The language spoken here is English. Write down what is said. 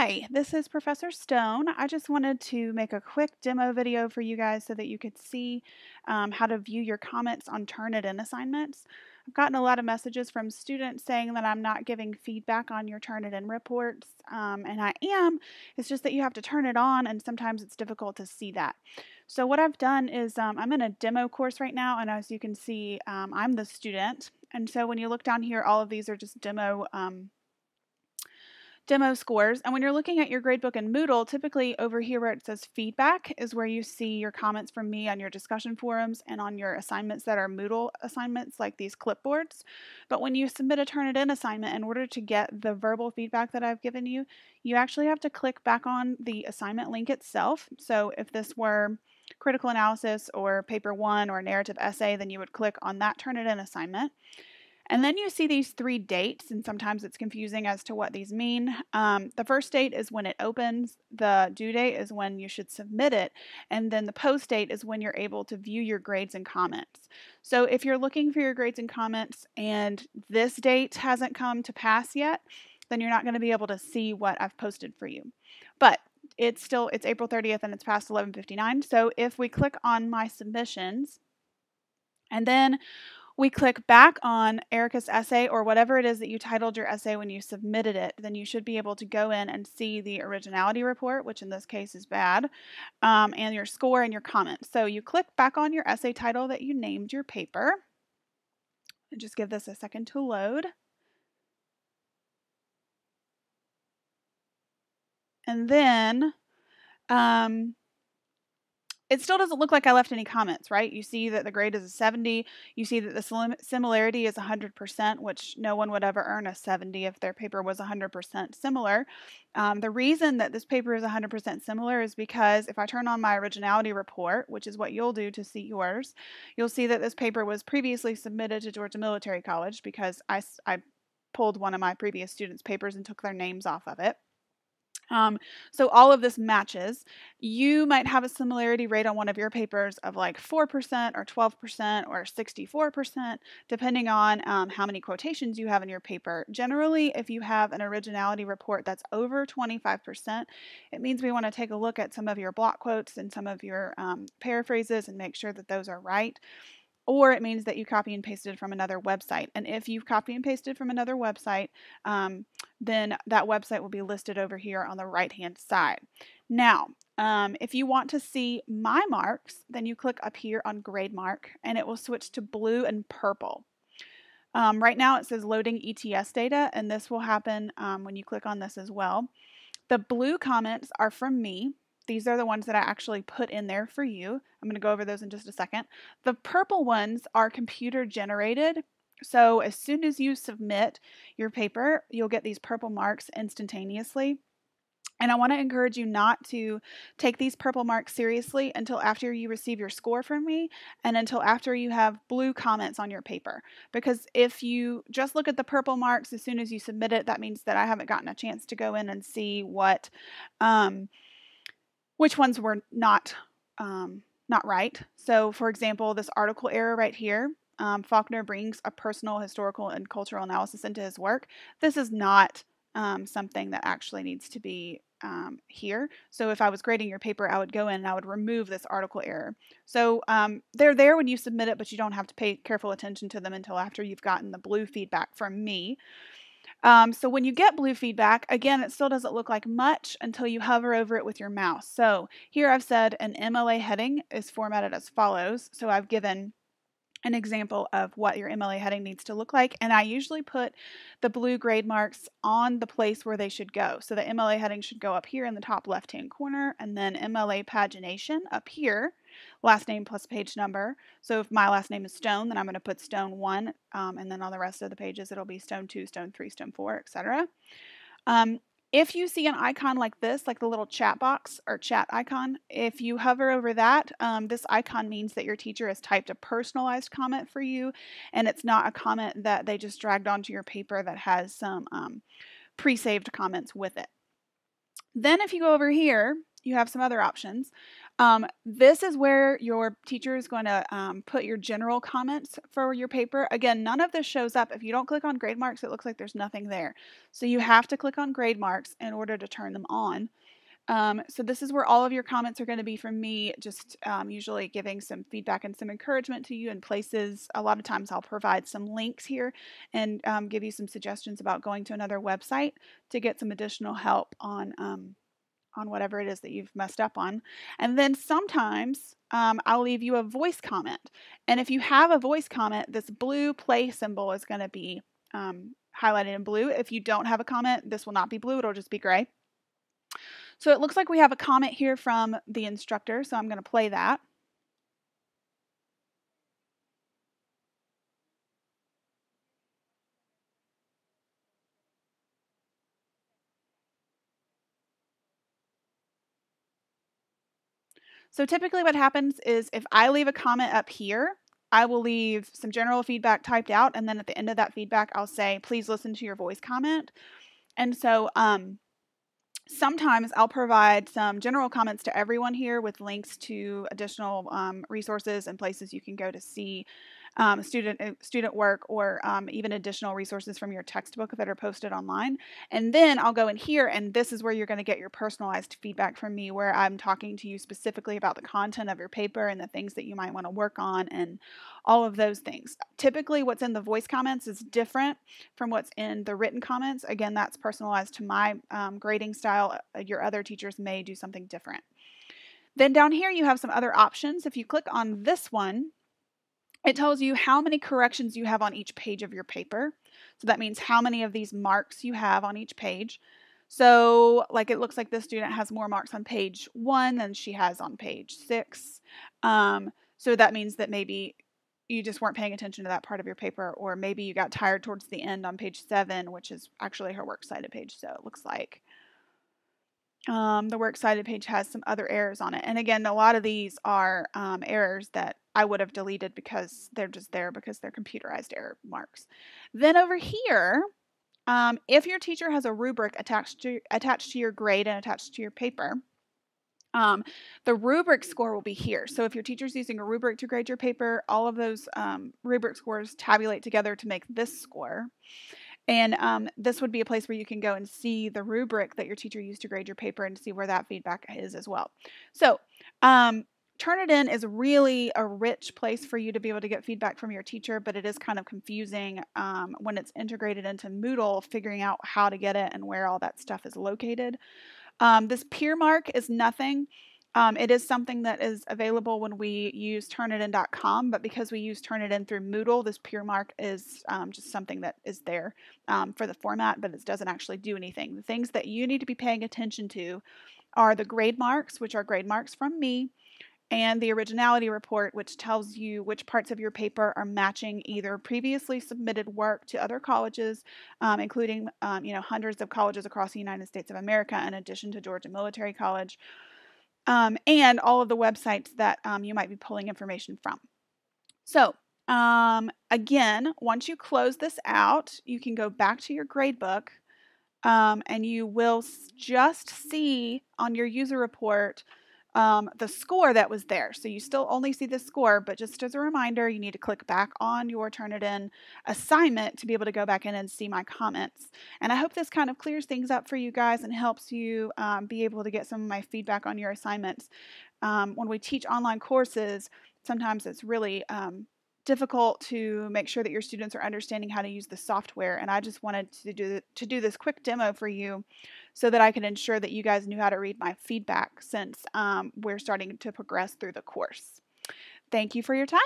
Hi, this is Professor Stone. I just wanted to make a quick demo video for you guys so that you could see how to view your comments on Turnitin assignments. I've gotten a lot of messages from students saying that I'm not giving feedback on your Turnitin reports, and I am. It's just that you have to turn it on, and sometimes it's difficult to see that. So what I've done is I'm in a demo course right now, and as you can see, I'm the student. And so when you look down here, all of these are just demo scores. And when you're looking at your gradebook in Moodle, typically over here where it says feedback is where you see your comments from me on your discussion forums and on your assignments that are Moodle assignments like these clipboards. But when you submit a Turnitin assignment, in order to get the verbal feedback that I've given you, you actually have to click back on the assignment link itself. So if this were critical analysis or paper 1 or narrative essay, then you would click on that Turnitin assignment. And then you see these 3 dates, and sometimes it's confusing as to what these mean. The first date is when it opens, the due date is when you should submit it, and then the post date is when you're able to view your grades and comments. So if you're looking for your grades and comments and this date hasn't come to pass yet, then you're not going to be able to see what I've posted for you. But it's April 30th and it's past 11:59. So if we click on my submissions, and then we click back on Erica's essay or whatever it is that you titled your essay when you submitted it, then you should be able to go in and see the originality report, which in this case is bad, and your score and your comments. So you click back on your essay title that you named your paper, and just give this a second to load. And then it still doesn't look like I left any comments, right? You see that the grade is a 70. You see that the similarity is 100%, which no one would ever earn a 70 if their paper was 100% similar. The reason that this paper is 100% similar is because if I turn on my originality report, which is what you'll do to see yours, you'll see that this paper was previously submitted to Georgia Military College because I pulled one of my previous students' papers and took their names off of it. So all of this matches. You might have a similarity rate on one of your papers of like 4% or 12% or 64%, depending on how many quotations you have in your paper. Generally, if you have an originality report that's over 25%, it means we want to take a look at some of your block quotes and some of your paraphrases and make sure that those are right. Or it means that you copy and pasted from another website. And if you've copy and pasted from another website, then that website will be listed over here on the right-hand side. Now, if you want to see my marks, then you click up here on Grade Mark, and it will switch to blue and purple. Right now it says loading ETS data, and this will happen when you click on this as well. The blue comments are from me. These are the ones that I actually put in there for you. I'm going to go over those in just a second. The purple ones are computer generated. So as soon as you submit your paper, you'll get these purple marks instantaneously. And I want to encourage you not to take these purple marks seriously until after you receive your score from me and until after you have blue comments on your paper. Because if you just look at the purple marks as soon as you submit it, that means that I haven't gotten a chance to go in and see what which ones were not right. So for example, this article error right here, Faulkner brings a personal, historical, and cultural analysis into his work. This is not something that actually needs to be here. So if I was grading your paper, I would go in and I would remove this article error. So they're there when you submit it, but you don't have to pay careful attention to them until after you've gotten the blue feedback from me. So when you get blue feedback, again, it still doesn't look like much until you hover over it with your mouse. So here I've said an MLA heading is formatted as follows. So I've given an example of what your MLA heading needs to look like, and I usually put the blue grade marks on the place where they should go. So the MLA heading should go up here in the top left-hand corner, and then MLA pagination up here, last name plus page number. So if my last name is Stone, then I'm going to put Stone 1, and then on the rest of the pages it'll be Stone 2, Stone 3, Stone 4, etc. If you see an icon like this, like the little chat box or chat icon, if you hover over that, this icon means that your teacher has typed a personalized comment for you, and it's not a comment that they just dragged onto your paper that has some pre-saved comments with it. Then if you go over here, you have some other options. This is where your teacher is going to put your general comments for your paper. Again, none of this shows up. If you don't click on grade marks, it looks like there's nothing there. So you have to click on grade marks in order to turn them on. So this is where all of your comments are going to be from me, just usually giving some feedback and some encouragement to you in places. A lot of times I'll provide some links here and give you some suggestions about going to another website to get some additional help on whatever it is that you've messed up on. And then sometimes I'll leave you a voice comment. And if you have a voice comment, this blue play symbol is going to be highlighted in blue. If you don't have a comment, this will not be blue, it'll just be gray. So it looks like we have a comment here from the instructor, so I'm going to play that. So typically what happens is if I leave a comment up here, I will leave some general feedback typed out, and then at the end of that feedback, I'll say, please listen to your voice comment. And so sometimes I'll provide some general comments to everyone here with links to additional resources and places you can go to see student work or even additional resources from your textbook that are posted online. And then I'll go in here, and this is where you're going to get your personalized feedback from me, where I'm talking to you specifically about the content of your paper and the things that you might want to work on and all of those things. Typically, what's in the voice comments is different from what's in the written comments. Again, that's personalized to my grading style. Your other teachers may do something different. Then down here, you have some other options. If you click on this one, it tells you how many corrections you have on each page of your paper. So that means how many of these marks you have on each page. So like it looks like this student has more marks on page 1 than she has on page 6. So that means that maybe you just weren't paying attention to that part of your paper, or maybe you got tired towards the end on page 7, which is actually her works cited page. So it looks like the works cited page has some other errors on it. And again, a lot of these are errors that I would have deleted because they're just there because they're computerized error marks. Then over here, if your teacher has a rubric attached to your grade and attached to your paper, the rubric score will be here. So if your teacher's using a rubric to grade your paper, all of those rubric scores tabulate together to make this score. And this would be a place where you can go and see the rubric that your teacher used to grade your paper and see where that feedback is as well. So Turnitin is really a rich place for you to be able to get feedback from your teacher, but it is kind of confusing when it's integrated into Moodle, figuring out how to get it and where all that stuff is located. This peer mark is nothing. It is something that is available when we use Turnitin.com, but because we use Turnitin through Moodle, this peer mark is just something that is there for the format, but it doesn't actually do anything. The things that you need to be paying attention to are the grade marks, which are grade marks from me, and the originality report, which tells you which parts of your paper are matching either previously submitted work to other colleges, including hundreds of colleges across the United States of America, in addition to Georgia Military College, and all of the websites that you might be pulling information from. So again, once you close this out, you can go back to your gradebook, and you will just see on your user report the score that was there. So you still only see the score, but just as a reminder, you need to click back on your Turnitin assignment to be able to go back in and see my comments. And I hope this kind of clears things up for you guys and helps you be able to get some of my feedback on your assignments. When we teach online courses, sometimes it's really difficult to make sure that your students are understanding how to use the software, and I just wanted to do this quick demo for you so that I can ensure that you guys knew how to read my feedback since we're starting to progress through the course. Thank you for your time.